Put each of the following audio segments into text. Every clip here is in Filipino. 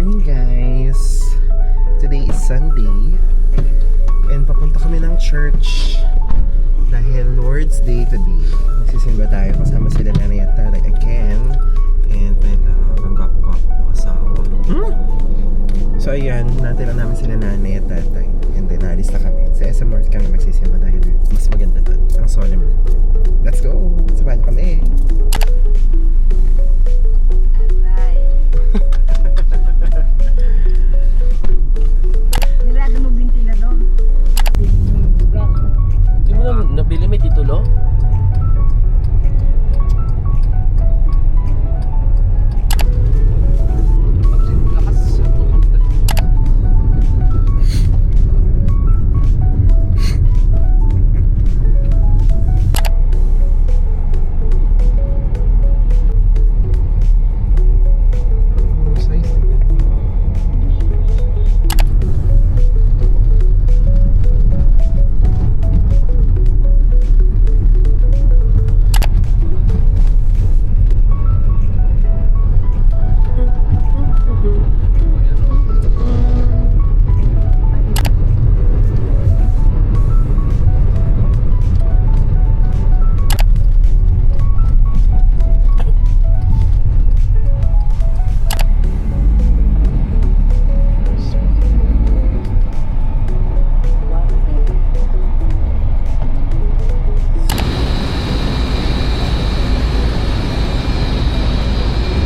morning, guys! Today is Sunday and papunta kami ng church dahil Lord's Day today. Magsisimba tayo kasama sila nanay at tatay again and may ang gwapo-gwapo kong asawa. So ayan, natira namin sila nanay at tatay and then naalis na kami. Sa SM North kami magsisimba dahil mas maganda doon. Ang solemn. Let's go! Sabahan kami! Nilado mo ventilador. Hindi mo na nabili may titulo?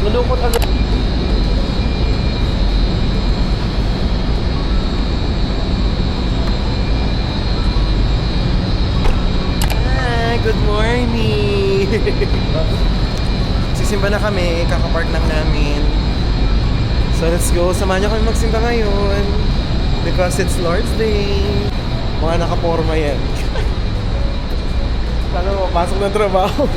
Malungkot agad. Hi! Good morning! Sisimba na kami, kakapark lang namin. So let's go, samahan niyo kami magsimba ngayon because it's Lord's Day. Mga nakaporma yan. Sana mapasok ng trabaho.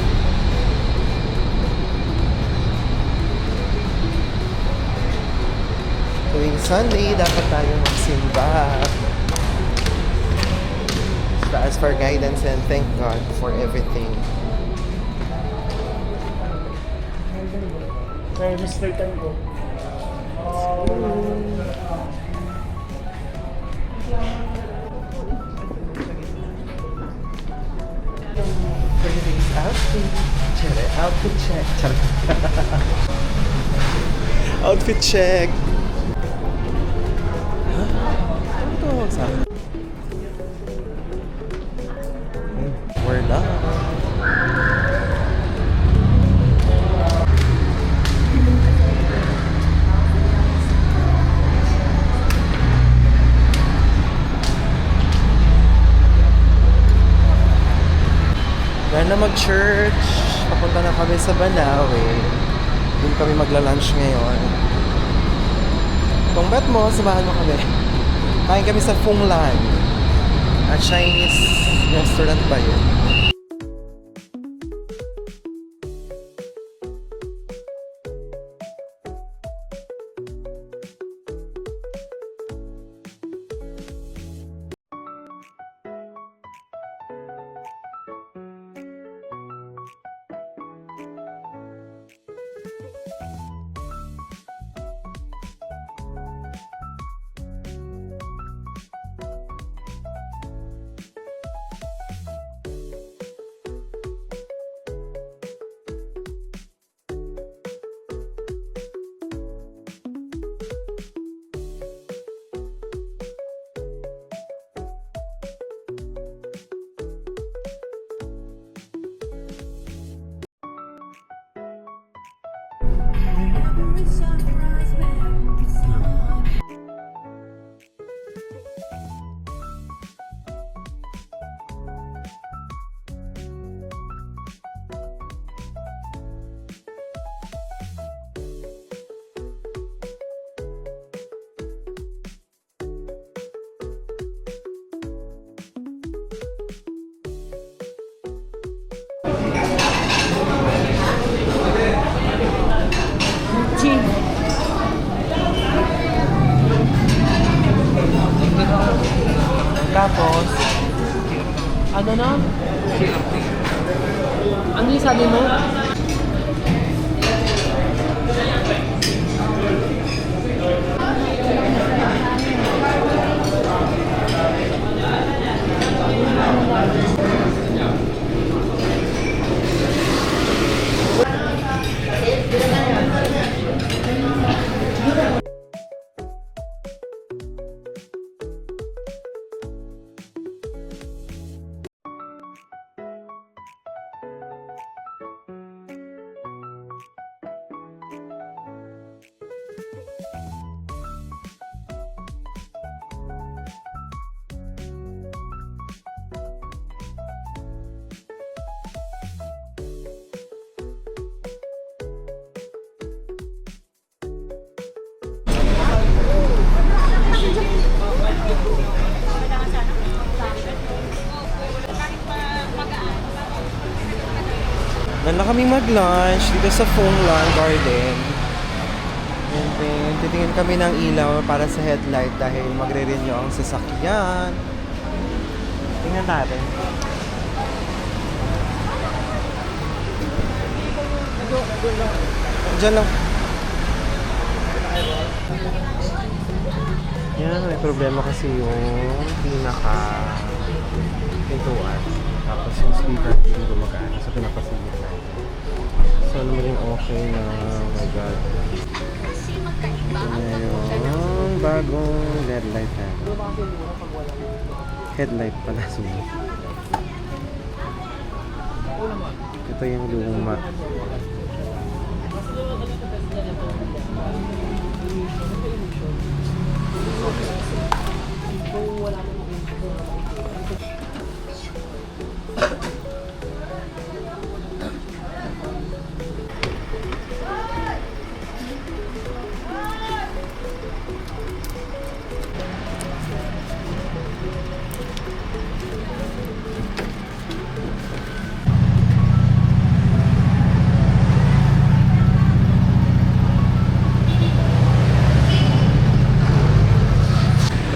Tuwing Sunday, dapat tayo magsimba. To ask for guidance and thank God for everything. Kaya Mr. Tango. Everything's outfit. Outfit check. Outfit check. Ano to sa akin? We're done. Dahil na mag-church, papunta na kami sa Banawe. Doon kami magla-lunch ngayon. Kung bet mo, samahan mo kami. Kain kami sa Fung Lan. A Chinese restaurant ba yun? Tapos, ano na? Ano yung sabi mo? Doon na kami mag-lunch dito sa Fonglan Garden. And then, titingin kami ng ilaw para sa headlight dahil magre-renew ang sasakyan. Tingnan natin. Diyan lang. Yan, may problema kasi yung pintuan. Tapos yung speaker hindi gumagana. So, pinapasigit natin. So, alam mo rin okay na, oh my God. Ito yung bagong LED light na. Headlight pala. Sumunod. Ito yung luma.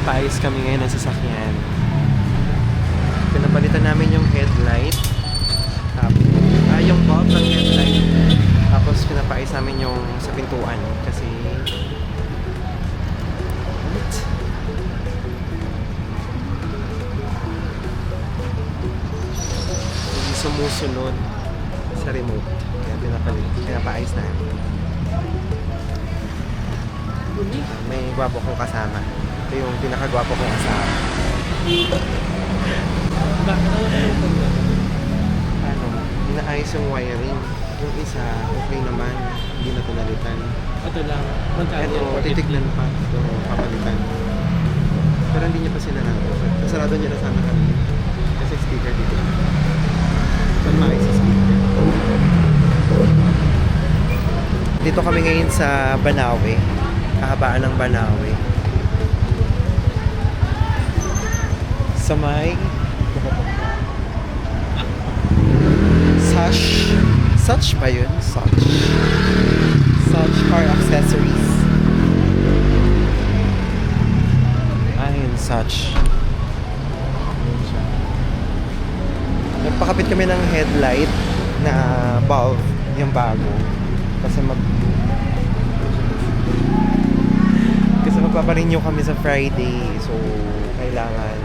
Paayos kami ngayon ng sasakyan. Pinapalitan namin yung headlight. Yung bulb ng headlight. Tapos pinapaayos namin yung sa pintuan. Kasi hindi sumusunod sa remote. Kaya pinapaayos namin. May gwapo kong kasama. Ito yung pinakagwapo kong asawa. Ano, inaayos yung wiring. Yung isa, okay naman. Hindi na pinalitan. Ito lang. Magkano? Ito, titignan pa. Ito, papalitan. Pero hindi niya pa sinarado. Sasarado niya na sana kami. Kasi speaker dito. Saan maayos sa speaker? Dito kami ngayon sa Banawe. Kahabaan ng Banawe. Sa may Such ba yun? Such car accessories. Ayun, Such. Nagpakapit kami ng headlight na bulb, yung bago. Kasi magpaparenew kami sa Friday. So, kailangan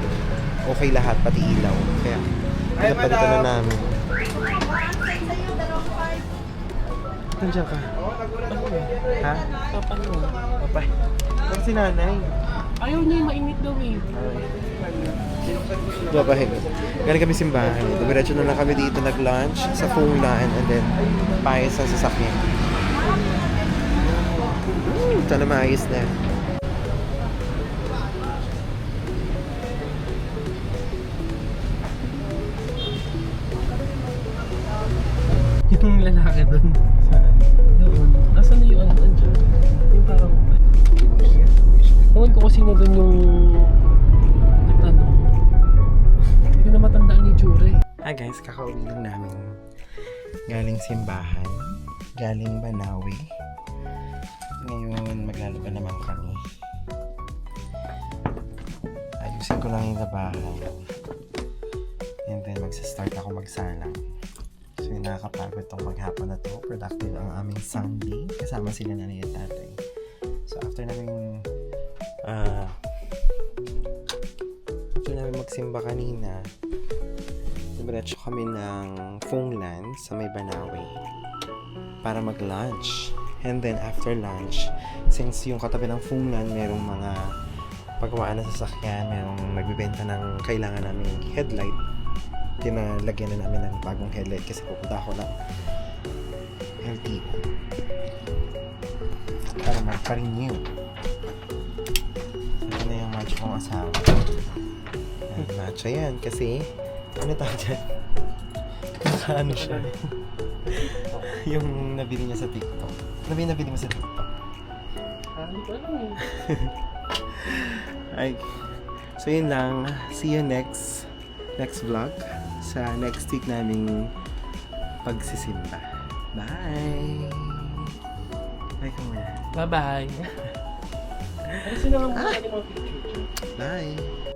okay lahat, pati ilaw. Kaya, pinapalitan na namin. Nandiyan ka? Ha? Papay. Ano si nanay? Ayaw niya yung mainit daw eh. Papay. Galing kami simbahan. Dumiretso na lang kami dito nag-lunch sa Fonglan and then paayos ang sasakyan. Sana maayos na. Yung lalaki doon. Saan? Doon. Nasaan na yung ano dyan? Yung parang... Ewan ko kung sino doon yung... nagtanong. Hindi ko na matandaan yung tsura eh. Hi guys, kakauwi lang namin. Galing simbahan. Galing Banawe. Ngayon, maglalaba naman kami. Ayusin ko lang yung labahan. And then, magsastart ako magsalang. So, yung nakakapagod tong maghapon na to. Productive ang aming Sunday. Kasama sila nanay at tatay. So, after namin magsimba kanina, diretso kami ng Fonglan sa may Banawe para mag-lunch. And then, after lunch, since yung katabi ng Fonglan, merong mga pagawaan ng sasakyan, merong nagbibenta ng kailangan naming headlight, tinalagyan na namin ng bagong headlight kasi pupunta ako ng LTO para magpa-renew. Ito na yung match kong asawa. Match yan kasi ano tawag dyan? Ano siya? Yung nabili niya sa TikTok. Nabili mo sa TikTok? Hindi ko alam eh. Ay, so yun lang. See you next vlog sa next week naming pagsisimba. Bye! Bye ka muna. Bye-bye. Alisin na nga muna natin mga picture. Bye!